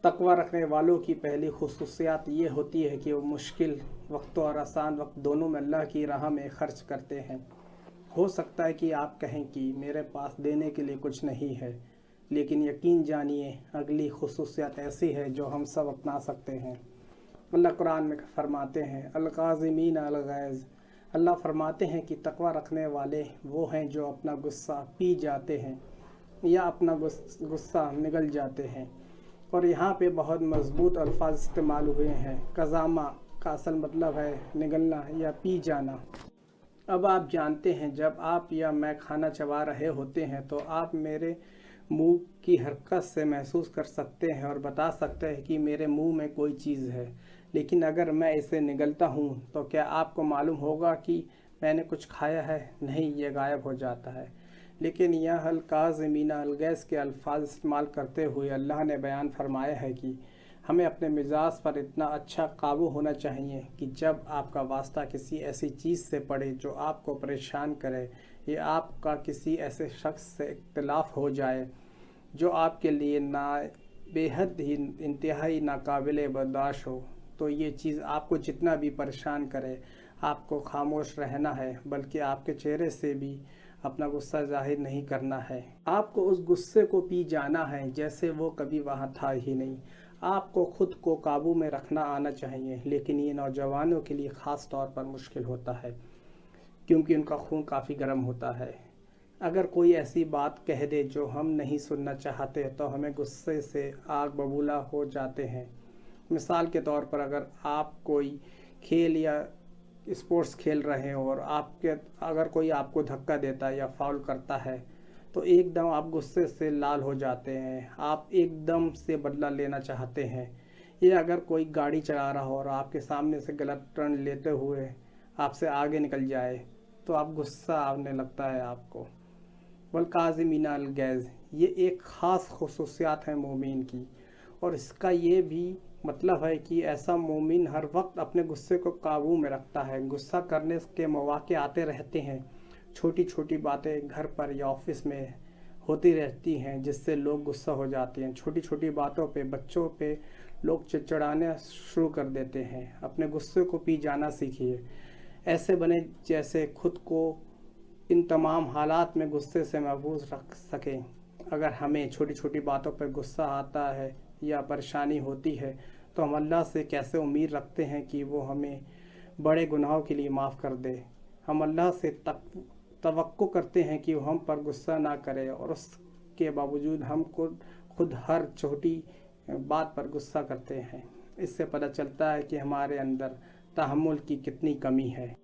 तकवा रखने वालों की पहली खुसूसियात ये होती है कि वो मुश्किल वक्त और आसान वक्त दोनों में अल्लाह की राह में ख़र्च करते हैं। हो सकता है कि आप कहें कि मेरे पास देने के लिए कुछ नहीं है, लेकिन यकीन जानिए अगली खुसूसियत ऐसी है जो हम सब अपना सकते हैं। अल्लाह कुरान में फरमाते हैं अल-काज़िमीन अल-गैज़। अल्लाह फरमाते हैं कि तकवा रखने वाले वो हैं जो अपना गुस्सा पी जाते हैं या अपना गुस्सा निगल जाते हैं। और यहाँ पे बहुत मज़बूत अल्फाज इस्तेमाल हुए हैं। कज़ामा का असल मतलब है निगलना या पी जाना। अब आप जानते हैं जब आप या मैं खाना चबा रहे होते हैं तो आप मेरे मुंह की हरकत से महसूस कर सकते हैं और बता सकते हैं कि मेरे मुंह में कोई चीज़ है। लेकिन अगर मैं इसे निगलता हूँ तो क्या आपको मालूम होगा कि मैंने कुछ खाया है? नहीं, ये गायब हो जाता है। लेकिन यह अल-काज़िमीन अल-गैज़ के अल्फाज इस्तेमाल करते हुए अल्लाह ने बयान फरमाया है कि हमें अपने मिजाज पर इतना अच्छा काबू होना चाहिए कि जब आपका वास्ता किसी ऐसी चीज़ से पड़े जो आपको परेशान करे या आपका किसी ऐसे शख्स से इख्तिलाफ हो जाए जो आपके लिए बेहद ही इंतहाई नाकाबिल बर्दाश्त हो, तो ये चीज़ आपको जितना भी परेशान करे आपको खामोश रहना है, बल्कि आपके चेहरे से भी अपना गुस्सा जाहिर नहीं करना है। आपको उस गुस्से को पी जाना है जैसे वो कभी वहाँ था ही नहीं। आपको खुद को काबू में रखना आना चाहिए, लेकिन ये नौजवानों के लिए ख़ास तौर पर मुश्किल होता है क्योंकि उनका खून काफ़ी गर्म होता है। अगर कोई ऐसी बात कह दे जो हम नहीं सुनना चाहते तो हमें गुस्से से आग बबूला हो जाते हैं। मिसाल के तौर पर अगर आप कोई खेल या स्पोर्ट्स खेल रहे हैं और अगर कोई आपको धक्का देता है या फाउल करता है तो एकदम आप गुस्से से लाल हो जाते हैं, आप एकदम से बदला लेना चाहते हैं। या अगर कोई गाड़ी चला रहा हो और आपके सामने से गलत टर्न लेते हुए आपसे आगे निकल जाए तो आप गुस्सा आने लगता है आपको। वल-काज़िमीन अल-गैज़ ये एक ख़ास खुसूसियात है मोमिन की, और इसका ये भी मतलब है कि ऐसा मोमिन हर वक्त अपने गुस्से को काबू में रखता है। गुस्सा करने के मौके आते रहते हैं, छोटी छोटी बातें घर पर या ऑफिस में होती रहती हैं जिससे लोग गुस्सा हो जाते हैं। छोटी छोटी बातों पे बच्चों पे लोग चिड़चिड़ाना शुरू कर देते हैं। अपने गुस्से को पी जाना सीखिए, ऐसे बने जैसे खुद को इन तमाम हालात में गुस्से से महफूज रख सकें। अगर हमें छोटी छोटी बातों पर गुस्सा आता है या परेशानी होती है तो हम अल्लाह से कैसे उम्मीद रखते हैं कि वो हमें बड़े गुनाहों के लिए माफ़ कर दे। हम अल्लाह से तवक्को करते हैं कि वो हम पर गुस्सा ना करे, और उसके बावजूद हम खुद हर छोटी बात पर गुस्सा करते हैं। इससे पता चलता है कि हमारे अंदर तहम्मुल की कितनी कमी है।